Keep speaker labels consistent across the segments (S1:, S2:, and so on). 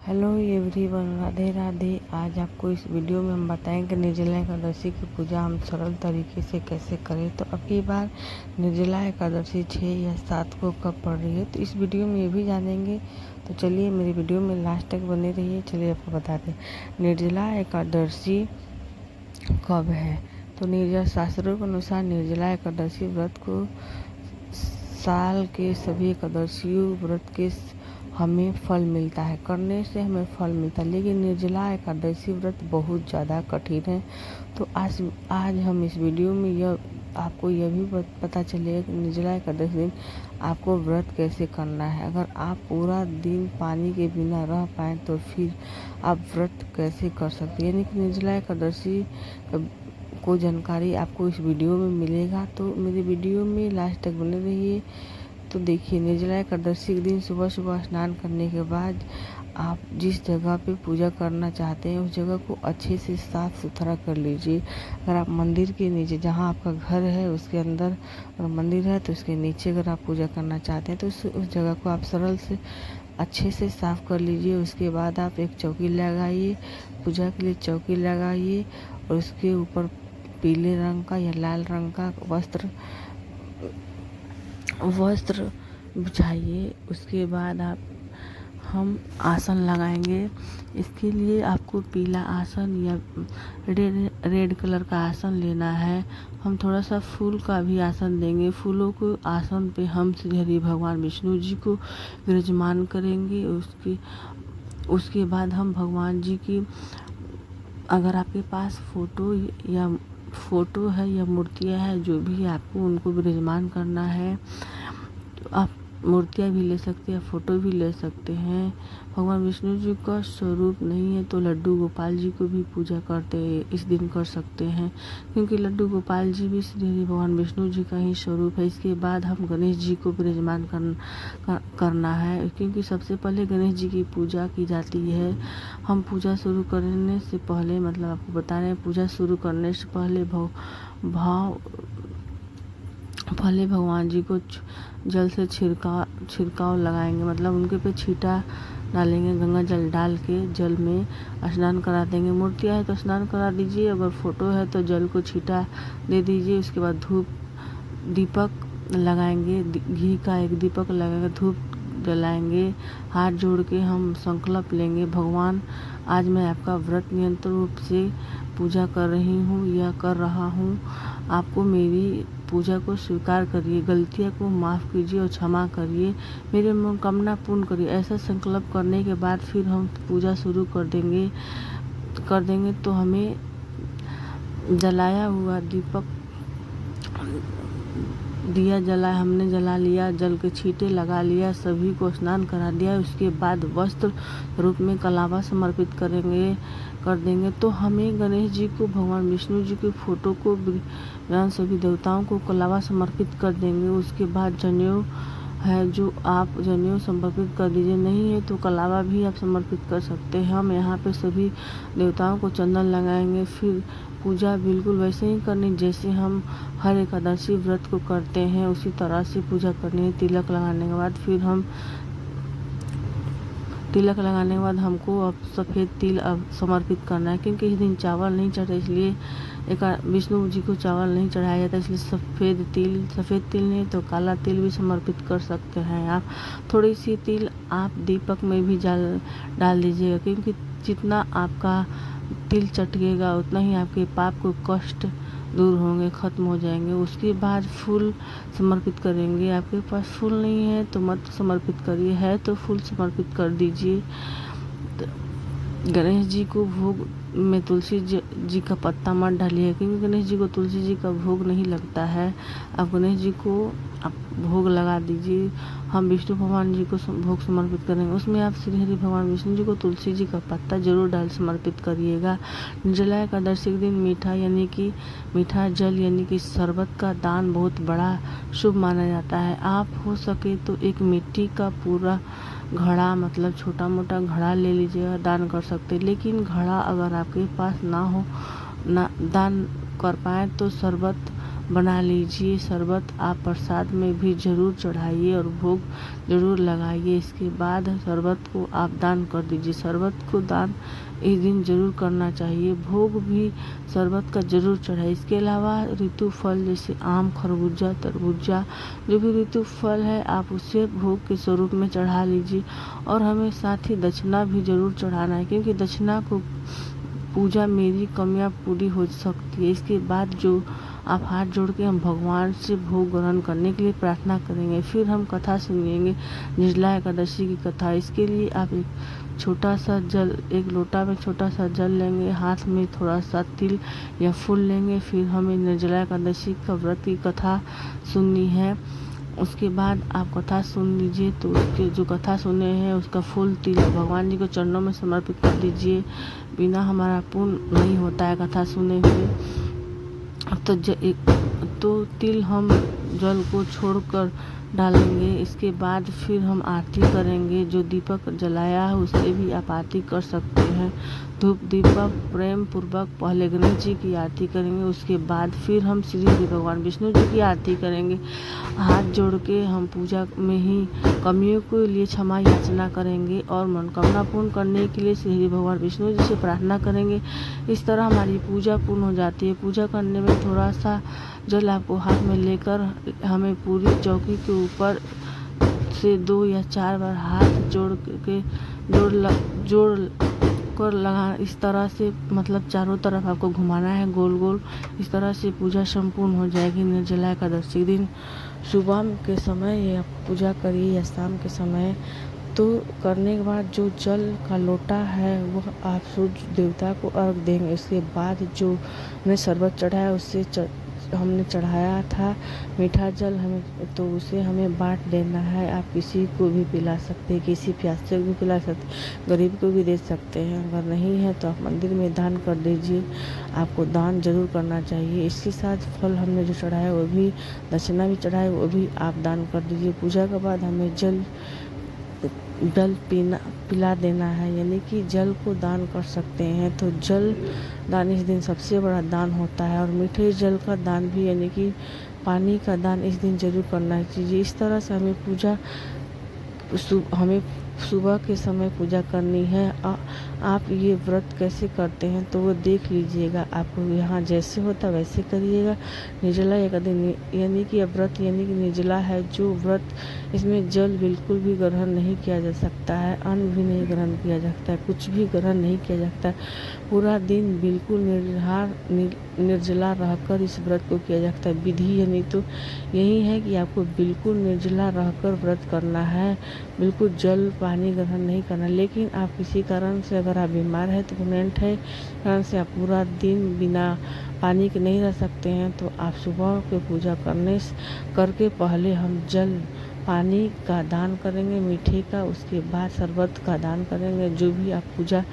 S1: Hello everyone, Radhe Radhe. आज आपको इस वीडियो में हम बताएंगे निर्जला एकादशी की पूजा हम सरल तरीके से कैसे करें। तो अब की बार निर्जला एकादशी 6 या 7 को कब पड़ रही है, तो इस वीडियो में ये भी जानेंगे। तो चलिए मेरी वीडियो में लास्ट तक बने रहिए। चलिए आपको बताते हैं निर्जला एकादशी कब है। तो निर्जला शास्त्रों के अनुसार निर्जला एकादशी व्रत को साल के सभी एकादशियों व्रत के हमें फल मिलता है, करने से हमें फल मिलता है, लेकिन निर्जला एकादशी व्रत बहुत ज़्यादा कठिन है। तो आज हम इस वीडियो में आपको यह भी पता चलेगा कि निर्जला एकादशी दिन आपको व्रत कैसे करना है। अगर आप पूरा दिन पानी के बिना रह पाएँ तो फिर आप व्रत कैसे कर सकते हैं, यानी कि निर्जला एकादशी को जानकारी आपको इस वीडियो में मिलेगा। तो मेरी वीडियो में लास्ट तक बने रहिए। तो देखिए, निर्जला एकादशी के दिन सुबह सुबह स्नान करने के बाद आप जिस जगह पे पूजा करना चाहते हैं उस जगह को अच्छे से साफ सुथरा कर लीजिए। अगर आप मंदिर के नीचे, जहां आपका घर है उसके अंदर अगर मंदिर है तो उसके नीचे अगर आप पूजा करना चाहते हैं तो उस जगह को आप सरल से अच्छे से साफ कर लीजिए। उसके बाद आप एक चौकी लगाइए, पूजा के लिए चौकी लगाइए और उसके ऊपर पीले रंग का या लाल रंग का वस्त्र बिछाइए। उसके बाद हम आसन लगाएंगे। इसके लिए आपको पीला आसन या रेड कलर का आसन लेना है। हम थोड़ा सा फूल का भी आसन देंगे। फूलों को आसन पे हम श्री भगवान विष्णु जी को विराजमान करेंगे। उसके बाद हम भगवान जी की, अगर आपके पास फोटो है या मूर्तियाँ है, जो भी आपको उनको विराजमान करना है, तो आप मूर्तियाँ भी ले सकते हैं, फोटो भी ले सकते हैं। भगवान विष्णु जी का स्वरूप नहीं है तो लड्डू गोपाल जी को भी पूजा करते इस दिन कर सकते हैं, क्योंकि लड्डू गोपाल जी भी श्री भगवान विष्णु जी का ही स्वरूप है। इसके बाद हम गणेश जी को विराजमान करना है, क्योंकि सबसे पहले गणेश जी की पूजा की जाती है। हम पूजा शुरू करने से पहले, मतलब आपको बता रहे हैं, पूजा शुरू करने से पहले पहले भगवान जी को जल से छिड़काव लगाएंगे, मतलब उनके पे छींटा डालेंगे। गंगा जल डाल के जल में स्नान करा देंगे। मूर्तियाँ है तो स्नान करा दीजिए, अगर फोटो है तो जल को छींटा दे दीजिए। उसके बाद दीपक लगाएंगे, घी का एक दीपक लगाएंगे, धूप जलाएंगे। हाथ जोड़ के हम संकल्प लेंगे, भगवान आज मैं आपका व्रत निरंतर रूप से पूजा कर रही हूँ या कर रहा हूँ। आपको मेरी पूजा को स्वीकार करिए, गलतियों को माफ़ कीजिए और क्षमा करिए, मेरी मनोकामना पूर्ण करिए। ऐसा संकल्प करने के बाद फिर हम पूजा शुरू कर देंगे। तो हमें जलाया हुआ दिया हमने जला लिया, जल के छींटे लगा लिया, सभी को स्नान करा दिया। उसके बाद वस्त्र रूप में कलावा समर्पित कर देंगे। तो हमें गणेश जी को, भगवान विष्णु जी की फोटो को, सभी देवताओं को कलावा समर्पित कर देंगे। उसके बाद जनेऊ है, जो आप जनेऊ समर्पित कर दीजिए, नहीं है तो कलावा भी आप समर्पित कर सकते हैं। हम यहाँ पे सभी देवताओं को चंदन लगाएंगे। फिर पूजा बिल्कुल वैसे ही करनी जैसे हम हर एकादशी व्रत को करते हैं, उसी तरह से पूजा करनी है। तिलक लगाने के बाद हमको अब सफ़ेद तिल अब समर्पित करना है, क्योंकि इस दिन चावल नहीं चढ़े, इसलिए विष्णु जी को चावल नहीं चढ़ाया जाता, इसलिए सफ़ेद तिल नहीं तो काला तिल भी समर्पित कर सकते हैं आप। थोड़ी सी तिल आप दीपक में भी डाल दीजिएगा, क्योंकि जितना आपका तिल चटकेगा उतना ही आपके पाप को कष्ट दूर होंगे, ख़त्म हो जाएंगे। उसके बाद फूल समर्पित करेंगे। आपके पास फूल नहीं है तो मत समर्पित करिए, है तो फूल समर्पित कर दीजिए। गणेश जी को भोग में तुलसी जी का पत्ता मत डालिए, क्योंकि गणेश जी को तुलसी जी का भोग नहीं लगता है। आप गणेश जी को आप भोग लगा दीजिए। हम विष्णु भगवान जी को भोग समर्पित करेंगे, उसमें आप श्री हरि भगवान विष्णु जी को तुलसी जी का पत्ता जरूर डाल समर्पित करिएगा। निर्जला एकादशी के दिन मीठा जल यानी कि शरबत का दान बहुत बड़ा शुभ माना जाता है। आप हो सके तो एक मिट्टी का पूरा घड़ा, मतलब छोटा मोटा घड़ा ले लीजिएगा, दान कर सकते हैं। लेकिन घड़ा अगर आपके पास ना दान कर पाए तो शरबत बना लीजिए। शरबत आप प्रसाद में भी ज़रूर चढ़ाइए और भोग ज़रूर लगाइए। इसके बाद शरबत को आप दान कर दीजिए। शरबत को दान इस दिन ज़रूर करना चाहिए। भोग भी शरबत का ज़रूर चढ़ाइए। इसके अलावा ऋतु फल जैसे आम, खरबूजा, तरबूजा, जो भी ऋतु फल है आप उसे भोग के स्वरूप में चढ़ा लीजिए। और हमें साथ ही दक्षिणा भी ज़रूर चढ़ाना है, क्योंकि दक्षिणा को पूजा मेरी कमियां पूरी हो सकती है। इसके बाद जो आप हाथ जोड़ के हम भगवान से भोग ग्रहण करने के लिए प्रार्थना करेंगे। फिर हम कथा सुनेंगे, निर्जला एकादशी की कथा। इसके लिए आप एक छोटा सा जल, एक लोटा में छोटा सा जल लेंगे, हाथ में थोड़ा सा तिल या फूल लेंगे। फिर हमें निर्जला एकादशी का व्रत की कथा सुननी है। उसके बाद आप कथा सुन लीजिए, तो उसके जो कथा सुने हैं उसका फूल तिल भगवान जी को चरणों में समर्पित कर दीजिए। बिना हमारा पुण्य नहीं होता है कथा सुने हुए। तो तिल हम जल को छोड़कर डालेंगे। इसके बाद फिर हम आरती करेंगे। जो दीपक जलाया है उससे भी आप आरती कर सकते हैं। धूप दीपक प्रेम पूर्वक पहले गणेश जी की आरती करेंगे। उसके बाद फिर हम श्री भगवान विष्णु जी की आरती करेंगे। हाथ जोड़ के हम पूजा में ही कमियों के लिए क्षमा याचना करेंगे और मनोकामना पूर्ण करने के लिए श्री भगवान विष्णु जी से प्रार्थना करेंगे। इस तरह हमारी पूजा पूर्ण हो जाती है। पूजा करने में थोड़ा सा जल आपको हाथ में लेकर हमें पूरी चौकी के ऊपर से 2 या 4 बार हाथ जोड़ कर लगा, इस तरह से मतलब चारों तरफ आपको घुमाना है गोल गोल। इस तरह से पूजा संपूर्ण हो जाएगी। निर्जला एकादशी दिन सुबह के समय या पूजा करिए या शाम के समय। तो करने के बाद जो जल का लोटा है वह आप सूर्य देवता को अर्घ देंगे। इसके बाद जो हमने शरबत चढ़ाया उससे हमने चढ़ाया था मीठा जल, हमें तो उसे हमें बांट देना है। आप किसी को भी पिला सकते हैं, किसी प्यासे को भी पिला सकते, गरीब को भी दे सकते हैं। अगर नहीं है तो आप मंदिर में दान कर दीजिए। आपको दान जरूर करना चाहिए। इसके साथ फल हमने जो चढ़ाया वो भी, दक्षिणा भी चढ़ाए वो भी आप दान कर दीजिए। पूजा के बाद हमें जल पिला देना है, यानी कि जल को दान कर सकते हैं। तो जल दान इस दिन सबसे बड़ा दान होता है। और मीठे जल का दान भी, यानी कि पानी का दान इस दिन जरूर करना चाहिए। इस तरह से हमें सुबह के समय पूजा करनी है। आप ये व्रत कैसे करते हैं तो वो देख लीजिएगा। आपको यहाँ जैसे होता वैसे करिएगा। निर्जला एकादशी यानी कि व्रत यानी कि निर्जला है जो व्रत, इसमें जल बिल्कुल भी ग्रहण नहीं किया जा सकता है, अन्न भी नहीं ग्रहण किया जा सकता है, कुछ भी ग्रहण नहीं किया जाता है। पूरा दिन बिल्कुल निर्जला रहकर इस व्रत को किया जाता है। विधि यानी तो यही है कि आपको बिल्कुल निर्जला रहकर व्रत करना है, बिल्कुल जल पानी ग्रहण नहीं करना। लेकिन आप किसी कारण से अगर आप बीमार है तो प्रेग्नेंट है कारण से आप पूरा दिन बिना पानी के नहीं रह सकते हैं, तो आप सुबह के पूजा करके पहले हम जल पानी का दान करेंगे, मीठे का, उसके बाद शरबत का दान करेंगे। जो भी आप पूजा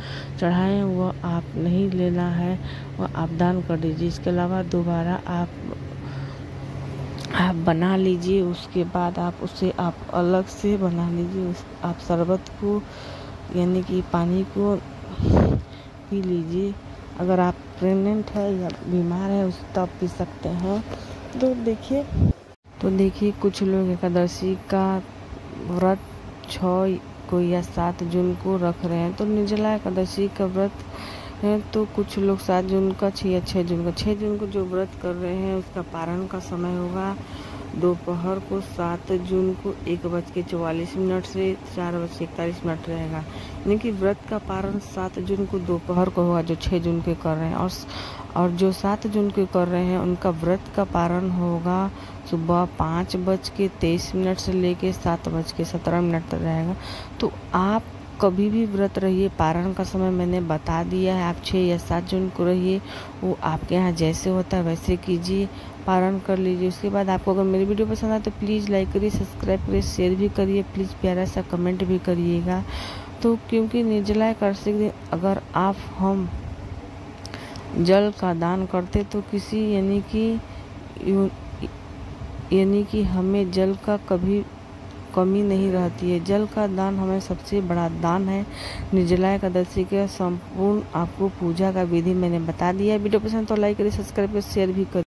S1: चढ़ाएं वह आप नहीं लेना है, वह आप दान कर दीजिए। इसके अलावा दोबारा आप बना लीजिए। उसके बाद आप उसे आप अलग से बना लीजिए। आप शरबत को यानी कि पानी को पी लीजिए। अगर आप प्रेग्नेंट है या बीमार है उस तब पी सकते हैं। तो देखिए कुछ लोग एकादशी का व्रत 6 को या 7 जून को रख रहे हैं। तो निर्जला एकादशी का व्रत है तो कुछ लोग 7 जून का 6 जून का 6 जून को जो व्रत कर रहे हैं उसका पारण का समय होगा दोपहर को 7 जून को 1:44 से 4:41 रहेगा। यानी कि व्रत का पारण 7 जून को दोपहर को होगा जो 6 जून के कर रहे हैं। और जो 7 जून के कर रहे हैं उनका व्रत का पारण होगा सुबह 5:23 से लेके 7:17 तक रहेगा। तो आप कभी भी व्रत रहिए, पारण का समय मैंने बता दिया है। आप 6 या 7 जून को रहिए, वो आपके यहाँ जैसे होता है वैसे कीजिए, पारण कर लीजिए। उसके बाद आपको अगर मेरी वीडियो पसंद आए तो प्लीज़ लाइक करिए, सब्सक्राइब करिए, शेयर भी करिए, प्लीज़ प्यारा सा कमेंट भी करिएगा। तो क्योंकि निर्जला एकादशी के दिन अगर हम जल का दान करते तो किसी यानी कि हमें जल का कभी कमी नहीं रहती है। जल का दान हमें सबसे बड़ा दान है। निर्जला एकादशी के संपूर्ण आपको पूजा का विधि मैंने बता दिया है। वीडियो पसंद तो लाइक करिए, सब्सक्राइब करिए, शेयर भी करिए।